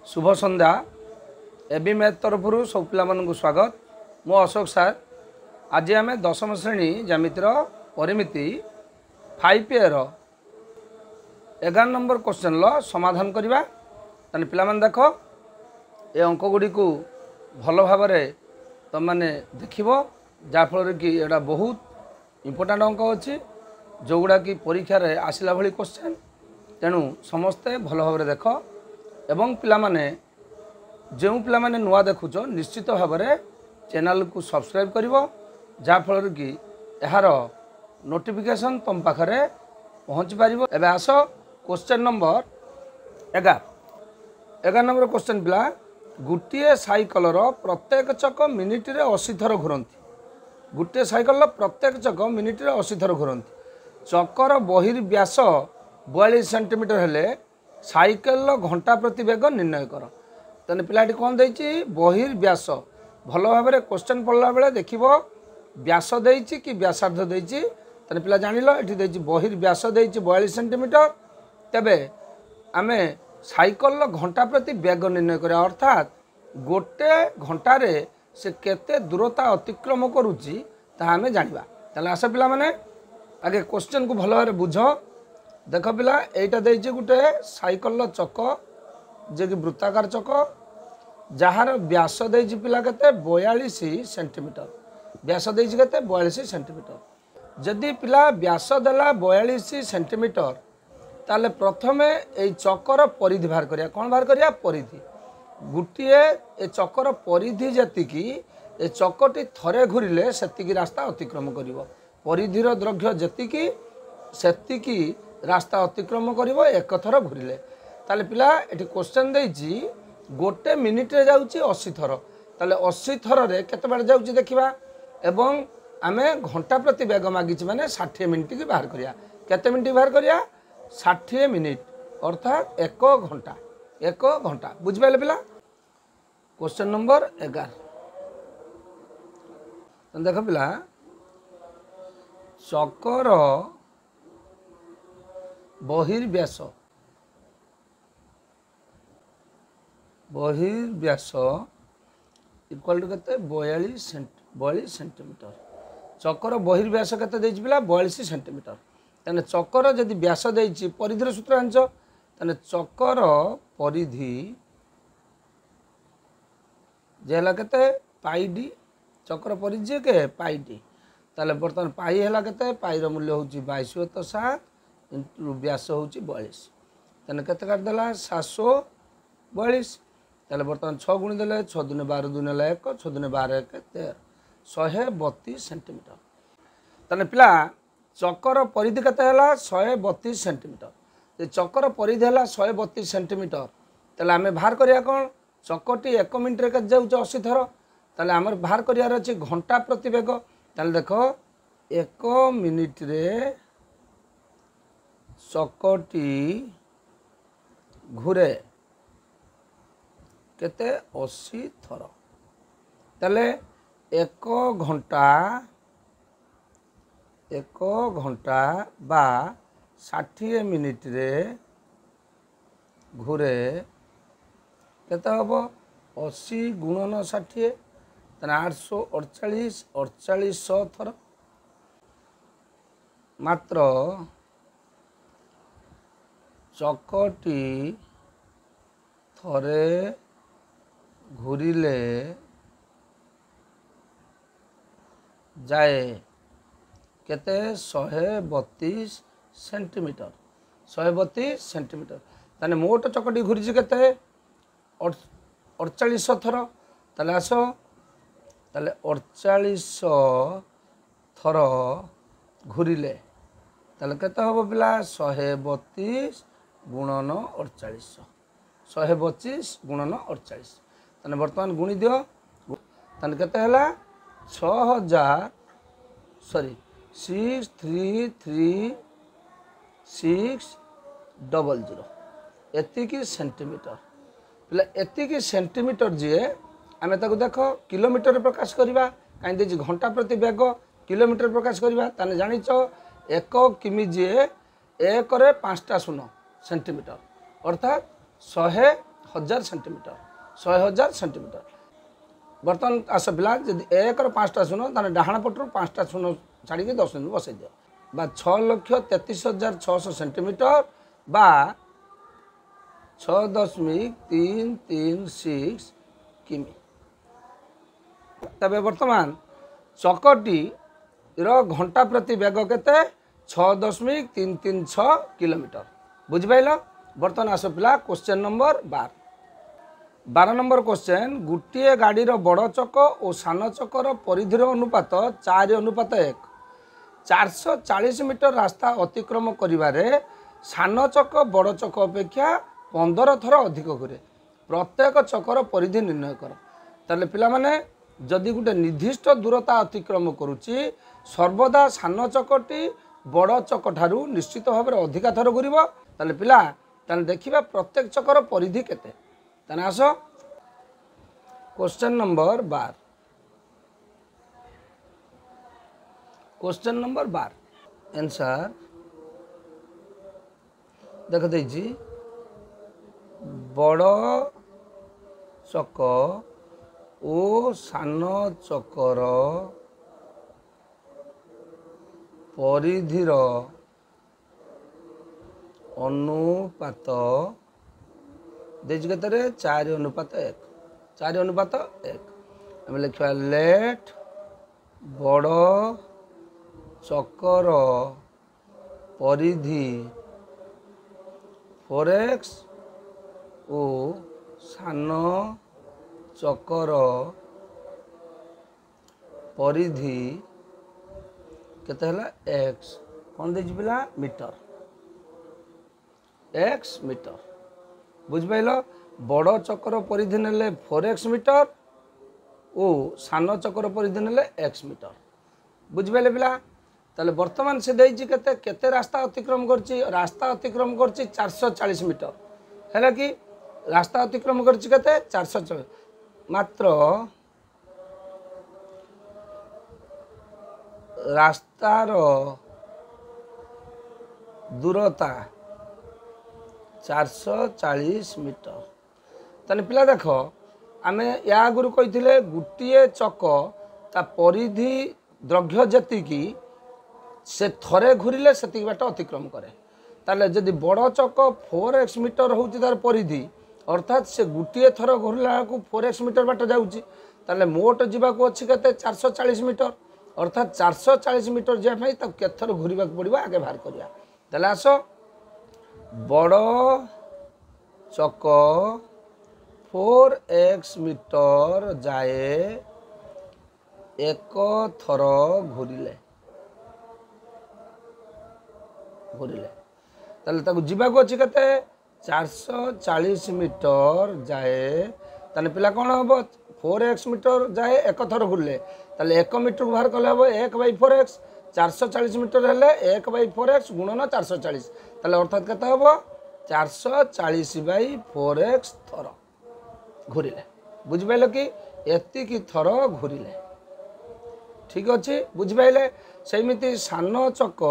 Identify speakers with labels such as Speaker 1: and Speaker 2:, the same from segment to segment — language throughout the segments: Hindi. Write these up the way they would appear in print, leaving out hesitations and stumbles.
Speaker 1: शुभ संध्या एबी मैथ तरफ सब पिला स्वागत। मु अशोक सार। आज आम दशम श्रेणी ज्यामितिर परिमिति 5 एर 11 नंबर क्वेश्चन समाधान करवा। ताने पिला माने देख ए अंक गुड़ी को भल भाव तुम मैंने देख जाफल कि एटा बहुत इम्पोर्टाट अंक अच्छी जो गुड़ा कि परीक्षा रे आसला भली क्वेश्चन। तेणु समस्ते भल भाव देख एवं पिला माने जो पिला माने नुआ देखुच निश्चित भाव में चैनल को सब्सक्राइब करिवो जाफल कि यार नोटिफिकेशन तुम पाखरे पहुँची पारिबो। एबे आस क्वेश्चन नंबर 11 नंबर क्वेश्चन पिला गोटे साइकल प्रत्येक चक मिनिट रे 80 थर घुरंती। गोटे साइकल प्रत्येक चक मिनिट रे 80 थर घुरंती। चकर बहिर्व्यास 42 सेंटीमीटर हेले साइकेल घंटा प्रति बेग निर्णय कर। तेने पिलाटी कौन देछि बहिर्व्यास भल भाव में क्वेश्चन पढ़ला बेले देखिबो व्यास देछि कि व्यासार्ध देछि। तेने पिला जानिलो एठी देछि बहिर्व्यास देछि 42 सेंटीमीटर। तेबे आमे साइकेल घंटा प्रति बेग निर्णय करिया अर्थात गोटे घंटारे से केते दूरता अतिक्रम करूछि ता आमे जानिबा। ताले आस पिला माने आगे क्वेश्चन को भल भाव में बुझ। देख पिला एटा देछि गुटे साइकेल चक जे कि वृत्ताकार चक जार व्यास देछि पिला केते 42 सेंटीमीटर। व्यास देछि केते 42 सेंटीमीटर। जदि पिला व्यास देला 42 सेंटीमीटर ताले प्रथमे ए चकर परिधि बाहर करिया। कोन बाहर करिया परिधि गुटिए ए चकर परिधि जति कि ए चकटी थरे घुरिले सेतिकी रास्ता अतिक्रम करिवो। परिधिर दैर्घ्य जतिकी सेतिकी रास्ता अतिक्रम करिवो एक थर घुरिले। ताले पिला एठी क्वेश्चन देछि गोटे मिनिट रे जाउछि 80 थर। ताले 80 थर रे केते बार जाउछि देखिबा एवं आमे घंटा प्रति बेग मागिछि माने 60 मिनिट की बाहर करिया। केते मिनिट बाहर करिया 60 मिनिट अर्थात 1 घंटा बुझ पाइले पिला। क्वेश्चन नंबर 11 देख पिला चकर बहिर्व्यास इक्वल टू केते 42 सेंटीमीटर। चकर बहिर्व्यास केते देछि पिला 42 सेंटीमीटर। तने चकर जदि व्यास देछि परिधिर सूत्र आंच तने चकर परिधि जेला केते पाई डी। चकर परिधि के पाई डी। ताले बर्तमान पाई हैला केते पाई रो मूल्य होछि 22.7 इंटू व्यास होछि 42। तने केते काट देला 742। ताले बर्तमान 6 गुणी देले 6 दुने 12 दुने 1 6 दुने 12 1 13 132 सेंटीमीटर। तने पिला चकर परिधि केते हैला 132 सेंटीमीटर। जे चकर परिधि हैला 132 सेंटीमीटर ताले आमे बाहर करिया कोन चकटी 1 मिनिट रे केते जाउछ 80 थर। ताले हमर बाहर करियार अछि घंटा प्रति बेग। ताले देखो 1 मिनिट रे चकटी घुरे केते 80 थर। ताले 1 घंटा बा 60 मिनिट रे घुरे केते हबो 80 गुणन 60 ताने 848 4800 थर। मात्र चकटी थरे घुरिले जाए केते 132 सेंटीमीटर। 132 सेंटीमीटर ताने मोट चकटी घुरी केते 4800 थर। ताले आसो ताले 4800 थर घुरिले ताले केते हबो पिला 132 गुणन 4800 132 गुणन 48। ताने वर्तमान गुणी दियो ताने केते हला 6333600 एतिकी सेंटीमीटर। पिला एतिकी सेंटीमीटर जे आमे ताको देखो किलोमीटर प्रकाश करिबा काई देछि घंटा प्रति बेग किलोमीटर प्रकाश करिबा ताने जानिछ 1 किमी जे 1 रे 5टा शून्य सेंटीमीटर अर्थात 100 1000 सेंटीमीटर 100,000 सेंटीमीटर। बर्तमान आस पिला जब 1 रो 5टा शून्य ताने डाहाण पटरू 5टा शून्य छाड़ी 10 बिंदु बसई दियो बा 6,33,600 सेंटीमीटर बा 6.336 किमी। तबे वर्तमान चकटी रो घंटा प्रति वेग केते 6.336 किलोमीटर। बुझिपाइल। बर्तमान आस पिला क्वेश्चन नंबर 12 नंबर क्वेश्चन गोटे गाड़ी रो बड़ चक और सान चकर परिधिर अनुपात 4:1। 440 मीटर रास्ता अतिक्रम करिबारे सान चक बड़ चक अपेक्षा 15 थर अधिक घुरे। प्रत्येक चकर परिधि निर्णय कर। ताले पिला माने जदि गोटे निर्दिष्ट दूरता अतिक्रम करुच्ची सर्वदा सान चकटी बड़ चक ठारू निश्चित भाव में अधिका थर घूरब। ताले पिला ताले देखिबा प्रत्येक चकर परिधि केते। ताने आस question number 12। Question number 12 answer देख देजी बड़ चक ओ सान चकर परिधिर अनुपात देज के 4:1। 4:1 आम लिखा लेट बड़ चकर परिधि 4x ओ सान चकर परिधि केते हला x कौन दे पिला मीटर x मीटर। बुझिपाइल। बड़ चकर परिधि नेले 4x मीटर ओ सान चकर परिधि नेले x मीटर। बुझिपाइले पिला। ताले वर्तमान से देइछि केते केते रास्ता अतिक्रम करछि। रास्ता अतिक्रम करछि 440 मीटर है कि रास्ता अतिक्रम करछि केते 440 मात्र रास्तार दूरता 440 मीटर। ताने पिला देख आमे या आगुरु कहिथिले गुटिए चक ता परिधि द्रव्य जतिकी से थरे घूरिले सेतिक बाट अतिक्रम करे। ताले जदि बड़ चक 4x मीटर होउछि तार परिधि अर्थात से गुटिए थर घूरला को 4x मीटर बाट जाउछि। ताले मोट जीवाको अछि केते 440 मीटर अर्थात 440 मीटर जे भाई तब केथर घूरिबा पड़िबा आगे बाहर करिया। ताले आसो बड़ चक 4x मीटर जाए एक थर घूरिले ताले ताको जीवाको अछि केते 440 मीटर जाए। ताले पिला कोन हबो 4x मीटर जाए एक थर घूरले ताले 1 मीटर बाहर कले हबो 1/4x। 440 मीटर हेले 1/4x गुणन 440 ताले अर्थात केते हबो 440/4x थर घूरिले। बुझिपाइल कि एति की थर घूरिले। ठीक अच्छे बुझिपाइले। सेमिति सान चक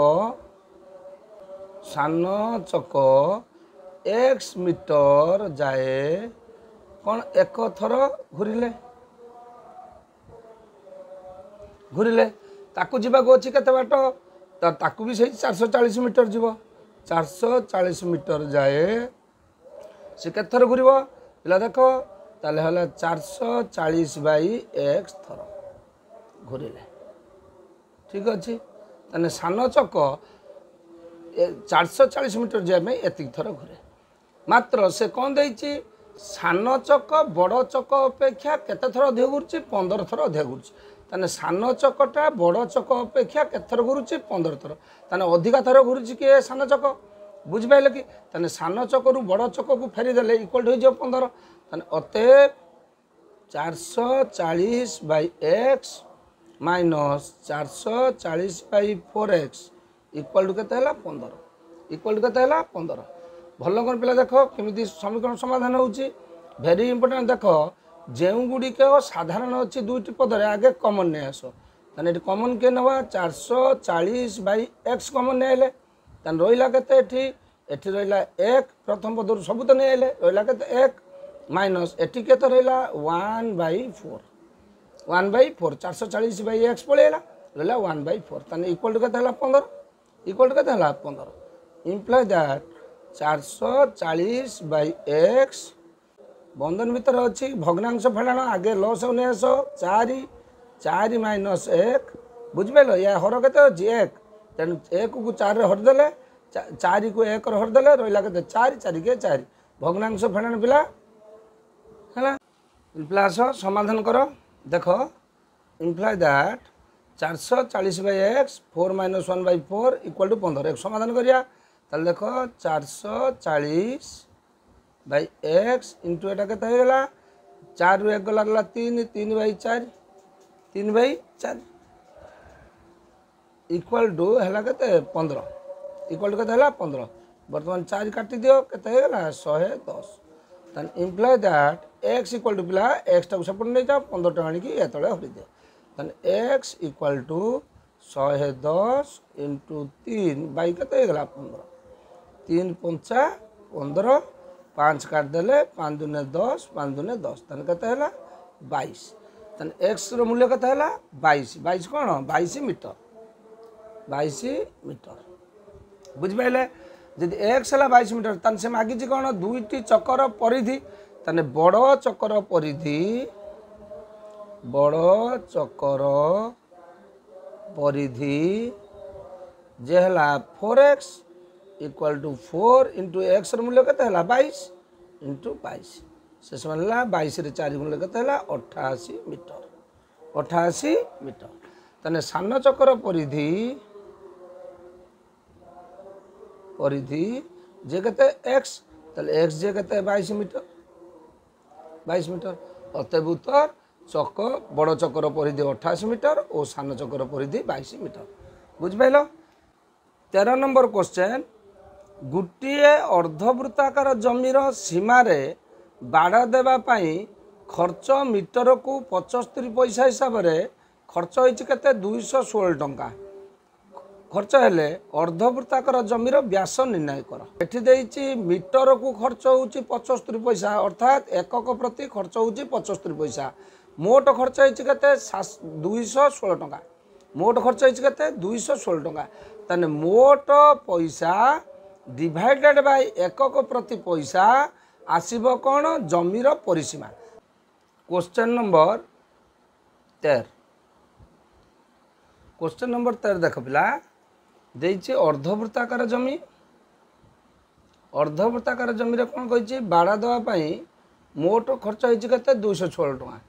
Speaker 1: x मीटर जाए कौन एक थर घूरिले ताकू जीवाको अछि केते बाट ताकू भी सही 440 मीटर जीव 440 मीटर जाए से केते थर घूरिबो पिला देखो ताले हला 440/x थर घूरिले। ठीक अच्छे ताने सान चक 440 मीटर जाए में एति थर घूरे मात्र से कौन देइछि सान चक बड़ चक अपेक्षा केते थर अधिक घूरुछि 15 थर अधिक घूरुछि। ताने सान चकटा बड़ चक अपेक्षा केते थर घूरुछि 15 थर ताने अधिका थर घूरुछि कि सान चक। बुझिपाइले कि ताने सान चकरू बड़ चक को फेरी देले इक्वल हो जाय 15 ताने अतएव 440/x minus 440/4x equal to केते हला 15 इक्वल टू केते हला 15। भल कोन पिला देखो केमिति समीकरण समाधान होउची वेरी इंपोर्टेंट। देखो जेउ गुडी के साधारण अछि दुईटी पद रे आगे कॉमन ने आसो ताने एटी कॉमन के नवा 440/x कॉमन ने आले ताने रोइला केते एठी रहिला 1 प्रथम पदर सब तो नहीं आले रहिला केते 1 माइनस एटी के रहा 1/4 1/4 440/x पड़ेगा रहा 1/4 ताने इक्वल टू के 15 इक्वल टू के 15 इम्प्लाय दैट 440/x बंधन भीतर अच्छी भग्नांश फेड़ाण आगे लस नहीं आस 4 माइनस 1 बुझिपाल या हर के अच्छी 1 तेणु 1 को 4 हरदे 4 को 1 हरदे रहा के 4 4 के 4 भग्नांश फेड़ाण पिला है पिला आस समाधान कर देख imply that 440/x 4 - 1/4 equal to 15 एक समाधान करिया ताले देख 440/x इंटू एटा केते हो गला 4 रु 1 गला 3 3/4 3/4 इक्वल टू हैला केते 15 इक्वल टू केते हैला 15 वर्तमान 4 काटी दियो केते हो गला 110 then imply that x equal to पिला x टाको सपोर्ट नहीं जाओ 15 टका की ए तळे हरि दियो then x equal to 110 into 3 by केते हो गला 15 3 5 15 5 काट देले 5 दुने 10 5 दुने 10 तन केते हैला 22 तन x रो मूल्य केते हैला 22 22 कोन 22 मीटर 22 मीटर बुझ पाइले जदि x है 22 मीटर तन से मागिची कौन दुईटी चक्कर परिधि तने बड़ चक्कर परिधि जे हला 4x equal to 4 into x मूल्य केते हला 22 इंटू 22 शेष मानला 22 रे 4 गुण केते हला 88 मीटर 88 मीटर तने सान चक्कर परिधि जे केते x तले x जे केते 22 मीटर अतएव उत्तर चक बड़ चक्कर परिधि 88 मीटर और सान चक्कर परिधि 22 मीटर बुझ पाइल 13 नंबर क्वेश्चन गोटे अर्धवृत्ताकार जमीर सीमार बाड़ देवा खर्च मीटर को 75 पैसा हिसाब से खर्च होती 216 टंका खर्च हेले अर्धवृत्ताकार जमीर व्यास निर्णय कर एठी मीटर को खर्च होची 75 पैसा अर्थात एकक प्रति खर्च होची 75 पैसा मोट खर्च होची 216 टंका मोट खर्च होची 216 टंका तने मोट पैसा डिवाइडेड बाय एकक प्रति पैसा आसीबो कोन जमीर परिसीमा क्वेश्चन नंबर 13 देख पिला देइछि अर्धवृत्ताकार जमी कौन कही बाड़ा देवाई मोट खर्च होती 216 टंका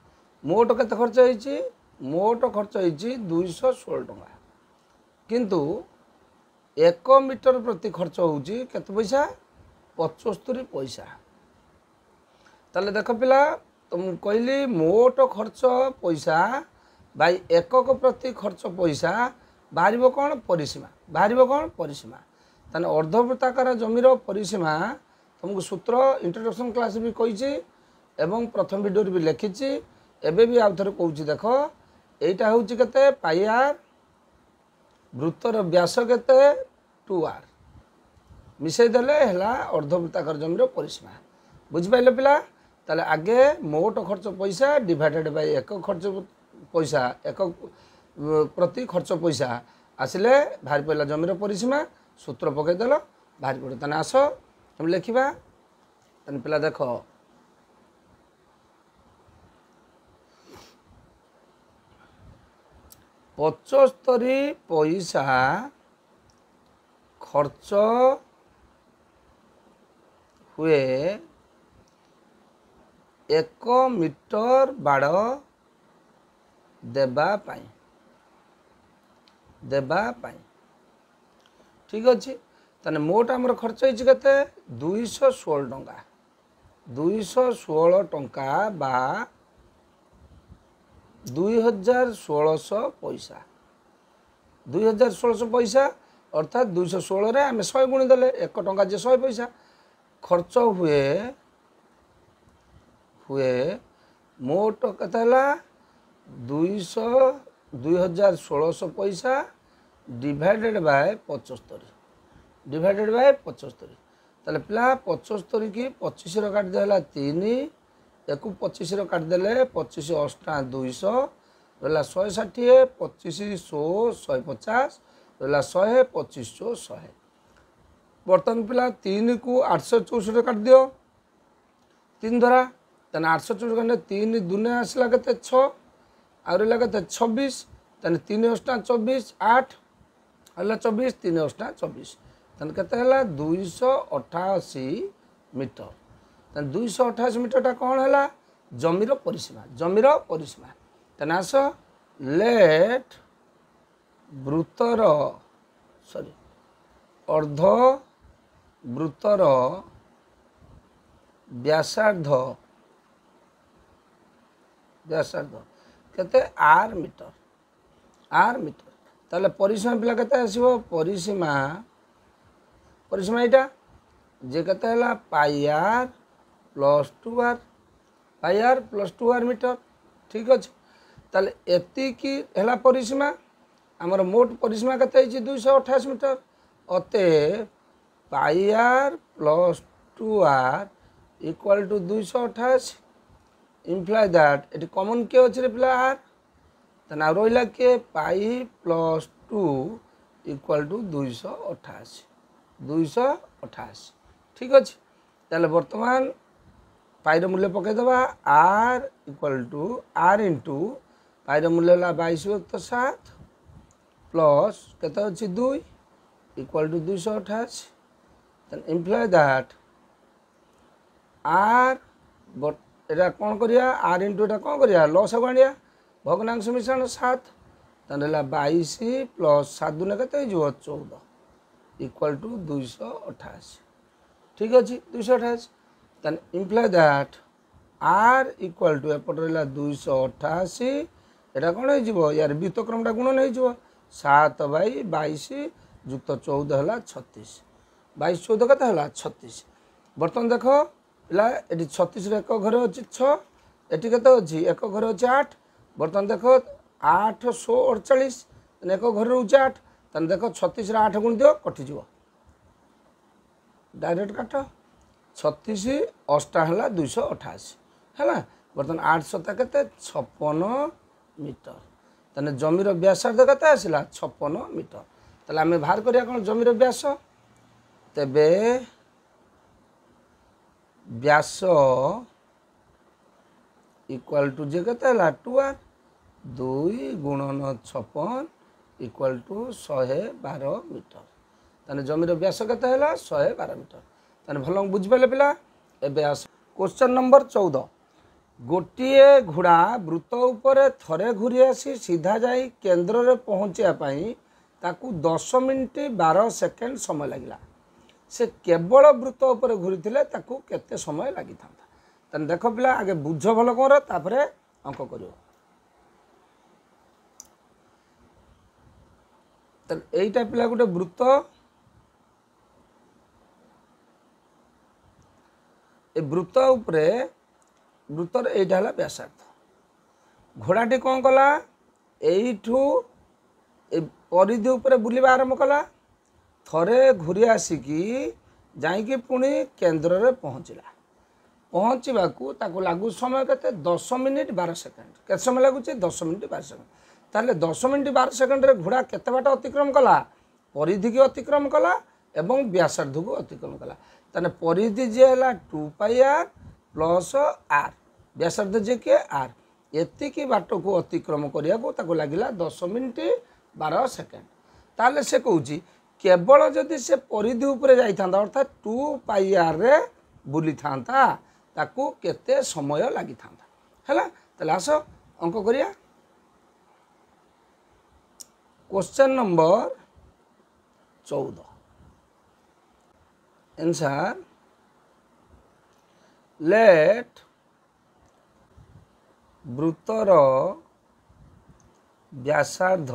Speaker 1: मोट केते खर्च होती मोट खर्च होती 216 टंका किंतु 1 मीटर प्रति खर्च होची केते पैसा 75 पैसा ताले देख पिला तुम कहली मोट खर्च पैसा बाई एकक प्रति खर्च पैसा बाहर कौन परिसीमा ताने अर्धवृत्ताकार जमीर परिसीमा तुमको सूत्र इंट्रोडक्शन क्लास भी कही एवं प्रथम वीडियो भी लिखी एबे भी आउ थे कहूँ देख यहीटा हूँ के पाई आर वृत्तर व्यास के 2r मिसईदेले है अर्धवृत्ताकार जमीर परिसीमा बुझिपारे पिला ताले आगे मोट खर्च पैसा डिवाइडेड बाय एकक खर्च पैसा एकक प्रति खर्च पैसा आसिले बाहर पड़ा जमीर परिसीमा सूत्र पकईदेल बाहर पड़े तेना आस हम लिखा तेन पिला देख 75 पैसा खर्च हुए 1 मीटर बाड़ देवाई ठीक अच्छे ताने मोट आमर खर्च होती 216 टंका 216 टंका बा 2116 पैसा 2116 पैसा अर्थात 216 रे आम 100 गुणी देले 1 टंका जे 100 पैसा खर्च हुए मोट केते हला 2116 पैसा डिवाइडेड बाय 75 ताले पिला 75 की 25 काट दिया 3 एक 25 काटिदेले 25 अष्टा 200 रहा 160 25 100 150 रहा 100 25 100 बर्तमान पिला 3 को 864 काट दियो 3 धरा तेना 864 काटे 3 दुने आसला के 6 आ रहा के 26 तेना 3 अष्टा 24 8 है 24 3 अष्टा 24 तेना के 288 मीटर। 288 मीटर कौन है जमीर परिसीमा तेना आस लेट वृत्तर सॉरी अर्ध वृत्तर व्यासार्ध केते आर मीटर ताले परिसीमा पिला केते आसीबो परिसीमा एटा जे केते हला पाई आर प्लस 2r मीटर ठीक अच्छे ताले एति की हला परिसीमा आमर मोट परिसीमा केते 288 मीटर अते pi R plus 2r equal to 288 imply that एटी कॉमन के अच्छे पिला आर तना रहा के पाई प्लस 2 इक्वल टू 288 ठीक अच्छे ताले वर्तमान पाईर मूल्य पकईदे R equal to R into पाईर मूल्य है 22/7 प्लस केते अच्छी 2 equal to 288 then imply that R एटा कौन करिया आर इंटू एटा कौन करिया लॉस आनिया भग्नांश मिश्रण 7 तेन 22 प्लस 7 दुने केते 14 इक्वल टू 288 ठीक अच्छे 288 then imply that r equal to एपट रहा 288 एटा कौन हो यार व्युतक्रमटा गुणन हो 7/22 युक्त 14 है 36 22 14 के 36 बर्तमान देख पिला ये 36 एक घर अच्छी 6 ये के अच्छी एक घर अच्छे 8 बर्तमान देख 8 148 एक घर रोचे 8 तेना देख 36 8 गुण दियो कटिज डायरेक्ट काट 36 अष्टा है 288 है बर्तमान 8 7 के 56 मीटर तेना जमीर व्यासार्ध के आसला 56 मीटर ताले आम बाहर करिया कौन जमीर व्यास तेबे व्यास इक्वल टू जे के 2r 2 गुणन 56 इक्वल टू 112 मीटर तेना जमीर व्यास के 112 मीटर तेना भल बुझिपारे पिला एबे आस क्वेश्चन नंबर 14 गोटे घोड़ा वृत्त उपर थरे घूरी आसी सीधा जाई केन्द्र में पहुँचापी ताकू 10 मिनिट 12 सेकेंड समय लगिला से केवल वृत्त उपर घूरी थे ताकू केते समय लगी था तेना देख पिला आगे बुझ भल कर तापर अंक कर एटा पिला गोटे वृत्त ए वृत्त उपरे वृत्तर एटा है व्यासार्ध घोड़ाटी कौन कला एठू परिधि उपरे बुलवा आरंभ कला थरे घूरी आसिकी जाइकी पुणी केन्द्र में पहुँचला ताकू लागू समय के 10 मिनिट 12 सेकेंड के समय लगुच 10 मिनिट 12 सेकेंड ताले 10 मिनिट 12 सेकेंड रे घोड़ा केते बाट अतिक्रम कला परिधि की अतिक्रम कला एवं व्यासार्ध को अतिक्रम कला ताने परिधि जे है 2πr प्लस आर व्यासार्ध जे के आर एतिकी बाट को अतिक्रम करिया लगिला 10 मिनिट 12 सेकेंड ताले से कहूँ केवल जदि से परिधि उपरे जाइथा अर्थात 2πr रे बुली था ताकू केते समय लगी था है ताले आस अंक करिया क्वेश्चन नंबर 14 आंसर लेट वृत्तर व्यासार्ध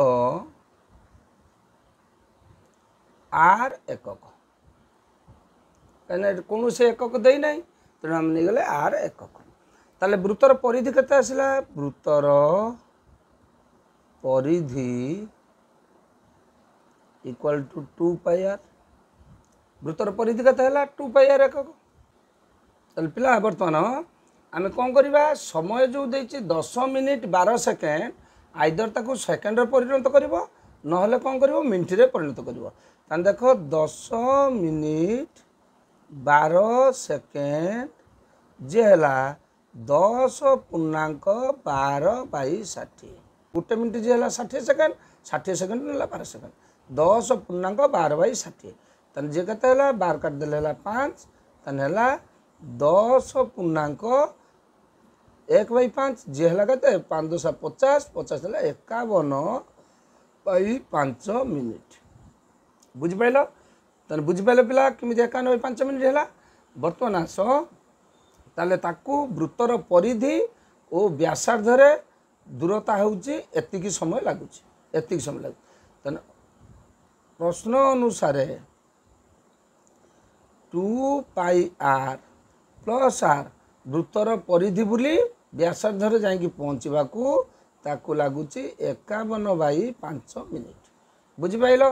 Speaker 1: आर एकक कहीं कौन से एकक देना तेणु आम नहीं गले आर एकक ताले वृत्तर परिधि केते आसला वृत्तर परिधि इक्वल टू 2πr वृत्तर परिधि केते हला 2πr एकक ताले पिला बर्तमान आम कौन करवा समय जो देती 10 मिनिट 12 सेकेंड आइदर ताको सेकेंड परिणत कर ना कौन कर मिनिट रे परिणत कर देख 10 मिनिट 12 सेकेंड जे है 10 पूर्णांक 12 बाई 60 गोटे मिनिट जे है 60 सेकेंड 60 सेकेंड ना 12 सेकेंड 10 पूर्णांक 12 बाई 60 तेना जे के 12 काटिदेले 5 तेना 10 पूर्णांक 1 बाई 5 जे है के 5 10 50 50 है 51 बाई 5 मिनिट बुझिपाल तेना बुझिपाल पिला केमी 51 बाई 5 मिनिट है बर्तमान आस ताले ताकू वृत्तर परिधि और व्यासार्धर दूरता होती समय लगुच एतिक समय लगुच तेना प्रश्न अनुसार 2 पाई आर प्लस आर वृत्तर परिधि बुली व्यासार्धर जाइए पहुँचवा ताकू लगुच 51 बाई 5 मिनिट बुझिपाल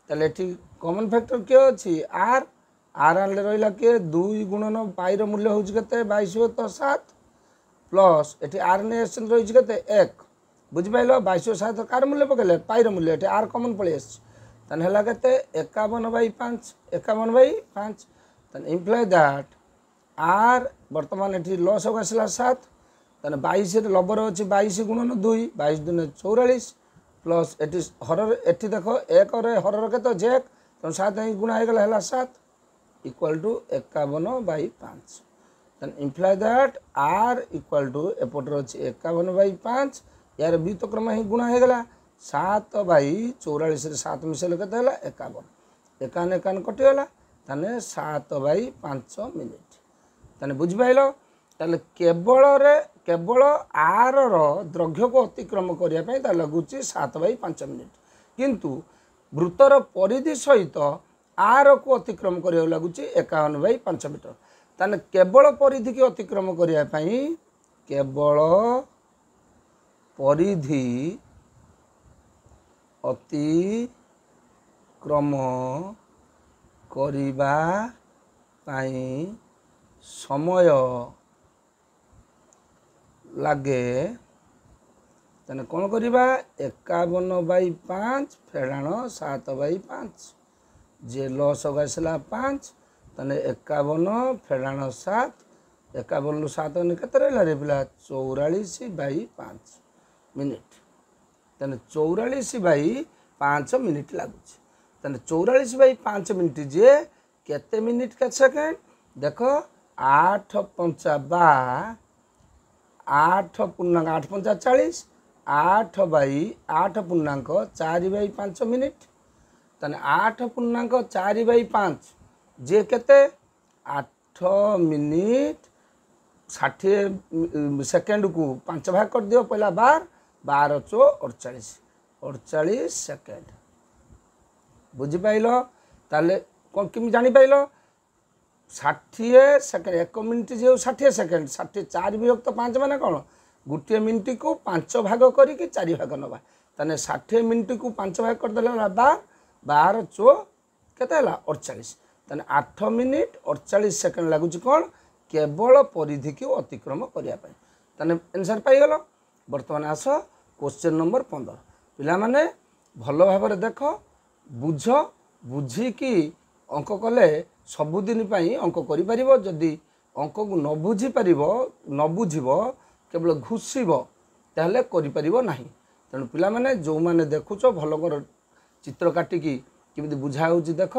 Speaker 1: ताले कॉमन फैक्टर किए अच्छी आर आर आर रहा किए 2 गुणन पाई मूल्य हूँ के 22/7 प्लस ये आर ने रही के 1 बुझिपाल 22/7 कार मूल्य पकड़े पाई मूल्य ये आर कमन पलि आसला के 51 by 5 51 by 5 imply that r बर्तमान ये लस आसला 7 तेना 22 लबर अच्छी 22 गुणन 2 22 दूने 44 प्लस ये हर ये देख 1 हर के जे तेना 7 गुणा होगा 7 equal to 51 by 5 then imply that r equal to एपटर अच्छी 51 बाई 5 यार व्युतक्रम ही गुणा हो गला 7 बाई 44 7 मिसेल के 51 51 51 कटिगला ताने 7 बाई 5 मिनिट ताने बुझिपाइल ताले केवल आर दैर्घ्य को अतिक्रम करने लगुच 7 बाई 5 मिनिट किंतु वृत्तर परिधि सहित आर को अतिक्रम करने लगुच 51 बाई 5 मीटर ताने केवल परिधि की अतिक्रम करने केवल परिधि अतिक्रम करिबा पाई समय लागे ताने कौन करिबा 51 बाई 5 फेड़ाण 7 बाई 5 जे लस आसला 5 ताने 51 फेड़ाण 7 51 7 केते रहा रे पिला 44 बाई 5 मिनिट ताने 44 बाई 5 मिनिट लगुच ताने 44 बाई 5 मिनिट जे केते मिनिट के सेकेंड देख 8 5 8 पूर्णांक 8 5 40 8 बाई 8 पूर्णांक 4 बाई 5 मिनिट ताने 8 पूर्णांक 4 बाई 5 जे केते 8 मिनिट 60 सेकेंड को 5 भाग कर दियो पहला 12 चो 48 सेकेंड बुझिपाइल ताले कौन किमी जानी पाइल 60 सेकेंड 1 मिनिट जो 60 सेकेंड 60 4 विभक्त 5 माने कौन गोटे मिनिट को 5 भाग करके 4 भाग नवा ताने 60 मिनिट को 5 भाग कर देला 12 चो केते 48 ताने 8 मिनिट 48 सेकेंड लगुच कौन केवल परिधि को अतिक्रम करने ताने आंसर पाइगल बर्तमान आस क्वेश्चन नंबर 15 पिला माने भल भाव देख बुझ बुझिकी अंक कले सबुदिन अंक कर जदि अंक को न बुझी पार न बुझब केवल घुषब ताहले करिपरिबो नाही तेणु पिला माने जो माने देखुच भलकर चित्र काटिकी केमिति बुझा होउची देख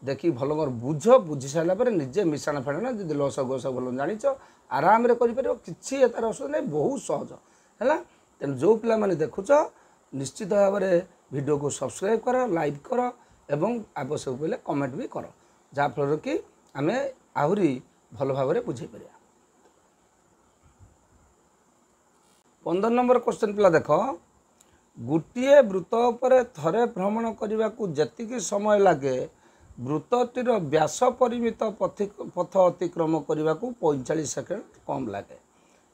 Speaker 1: देखी भलकर बुझ बुझी सारा पर निजे मिशाण फेड़ाण जब लस गोस भल जाच आराम कर कि तार असुविधा नहीं बहुत सहज है तेणु जो पिला माने देखुच निश्चित भाव में वीडियो को सब्सक्राइब कर लाइक कर एवं आवश्यक पड़े कमेंट भी कर जहाँफल कि आम आहरी भल भाव में बुझे पार 15 नंबर क्वेश्चन पिला देख गोटे वृत्त पर थरे भ्रमण करने को जी समय लगे वृत्तटीर व्यास परिमित पथ अतिक्रम करने को 45 सेकेंड कम लगे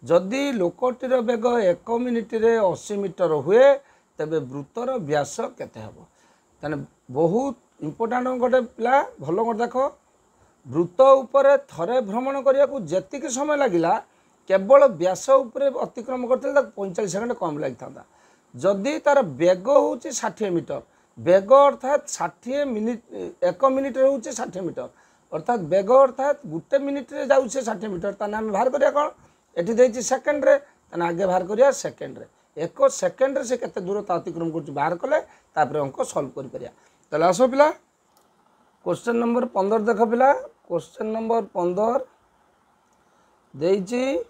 Speaker 1: जदि लोकटीर बेग 1 मिनिट रे 80 मीटर हुए तेबे वृत्तर व्यास केते हेबो ताने बहुत इम्पोर्टाट गोटे पिला भल कर देख वृत्त उपर थरे भ्रमण करने को जी समय लगिला केवल व्यास उपरे अतिक्रम करते 45 सेकेंड कम लगी था। जदि तार बेग हूँ 60 मीटर, बेग अर्थात 60 मिनिट 1 मिनिट हूँ 60 मीटर, अर्थात बेग अर्थात गोटे मिनिट रे जाऊ 60 मीटर, ताने आम बाहर करिया कौन एठी देछि सेकेंड रे, ताने आगे बाहर करिया सेकेंड रे, 1 सेकेंड रे से केते दूरता अतिक्रम कर बाहर कले तापर अंक सॉल्व करि परिया। तले आसो पिला क्वेश्चन नंबर 15 देख पिला। क्वेश्चन नंबर 15 देछि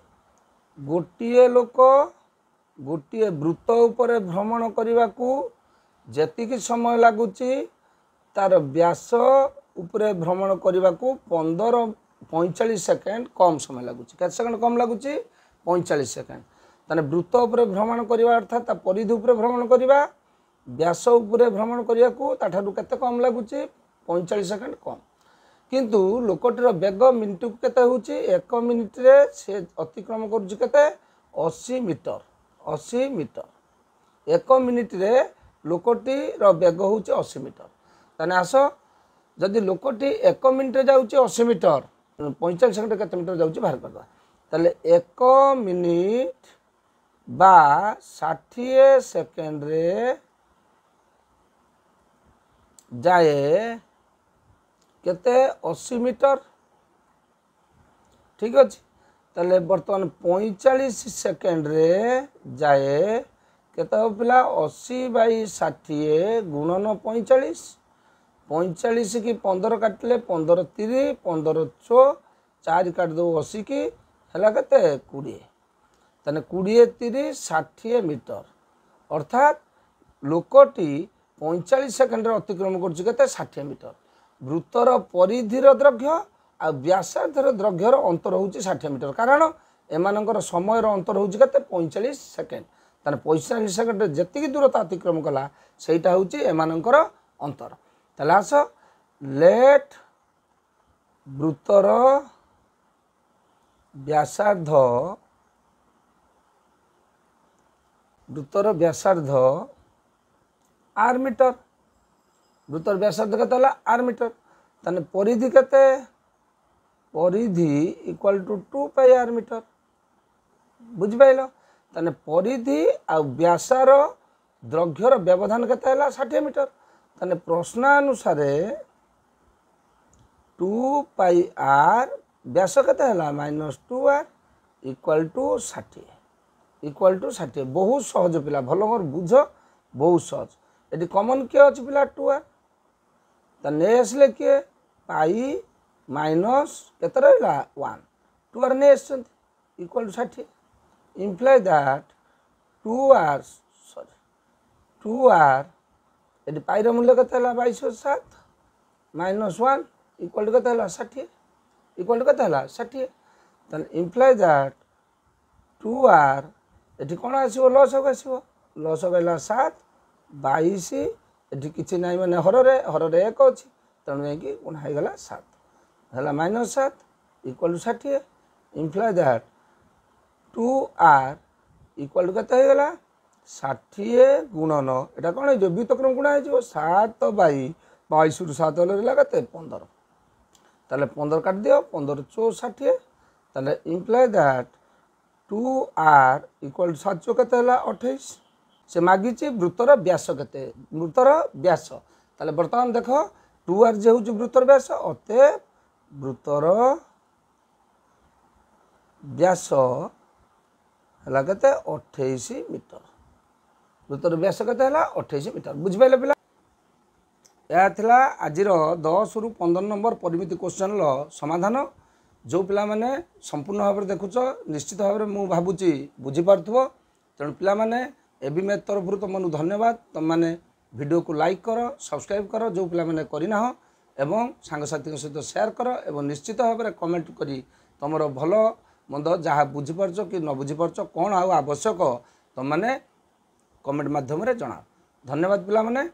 Speaker 1: गोटिए लोक गोटिए वृत्त उपरे भ्रमण करने को जेतिकी समय लगुची तार व्यास उपरे भ्रमण करने को 45 सेकेंड कम समय लगुची। केते सेकेंड कम लगुची 45 सेकेंड। ताने वृत्त उपरे भ्रमण करने अर्थात परिधि उपरे भ्रमण करने व्यास उपरे भ्रमण करने को ताठारु केते कम लगुची 45 सेकेंड कम। किंतु लोकटीर बेग मिनिट को केते होची 1 मिनिट रे से अतिक्रम करूची केते 80 मीटर 80 मीटर 1 मिनिट रे लोकटीर बेग होची 80 मीटर। ताने आस जदि लोकटी 1 मिनिट रे जाउची 80 मीटर 45 सेकेंड केते मीटर जाउची बाहर करबा। ताले 1 मिनिट बा 60 सेकेंड रे जाए केते 80 मीटर, ठीक अच्छे। ताले बर्तमान 45 सेकेंड रे जाए केते हो पिला 80/60 गुणन 45 45 की 15 काटले 15 30 15 4 काट दो 80 की हला केते 20। ताने 20 30 60 मीटर, अर्थात लोकटी 45 सेकेंड रे अतिक्रम करछि केते 60 मीटर। वृत्तर परिधिर दैर्घ्य आ व्यासार्धर दैर्घ्यर अंतर होउछि 60 मीटर, कारण एमानकर समयर अंतर होउछि केते 45 सेकेंड। ताने 45 सेकेंड रे जेतिकी दूरता अतिक्रम कला सेटा होउछि एमानकर अंतर। ताले आस लेट वृत्तर व्यासार्ध आर मीटर, वृत्तर व्यासार्ध केते हला आर मीटर। ताने परिधि केते परिधि equal to 2 pi r meter, बुझि पाइलो। ताने परिधि आ व्यासार दैर्घ्यर व्यवधान केते हला 60 मीटर। ताने प्रश्नानुसार 2 पाई आर व्यास केते हला -2r इक्वल टू 60 बहुत सहज पिला, भल मोर बुझ बहुत सहज। ये कमन किए अच्छे पिला 2r, नहीं आसले किए पाई माइनस केते रहा 1 2r नहीं आस equal to 60 imply that 2r ये पाई मूल्य केते 22/7 -1 इक्वल टू केते 60 इक्वल टू केते 60। तान इम्प्लाय दैट 2r ये कौन आसो लस आसो लस गला 7 22 ये किसी ना मैंने हर 1 अच्छी तेणु जाकि गुणा होगा 7 है -7 equal to 60 imply that 2r equal to केते होगा 60 गुणन एटा कौन हो व्युत्क्रम गुणा हो 7/22 रु 7 रहा के 15 ताले 15 काट दियो 15 4 60 ताले imply that 2r equal to 7 केते 28 से मागिची वृत्तर व्यास केते वृत्तर व्यास। ताले वर्तमान देख 2r जे हूँ वृत्तर व्यास अते वृत्तर व्यास है केते 28 मीटर, वृत्तर व्यास केते 28 मीटर, बुझिपाइले पिला। यह थिला आजिर 10 रु 15 नंबर परिमिति क्वेश्चन समाधान। जो पिला माने संपूर्ण भाव में देखुच निश्चित भाव में मु भावुची बुझीपार्थुव। तेणु पिला माने एबी मैथ तरफ तुमको धन्यवाद। तुम मैंने वीडियो को लाइक कर सब्सक्राइब कर जो पिला माने करना एवं सांगसाथी सहित शेयर कर एवं निश्चित भाव में कमेंट करी तुमर भल मंद जहाँ बुझीपारच कि न बुझीपारच कौन आवश्यक तुम मैंने कमेंट माध्यम जना। धन्यवाद पिला माने।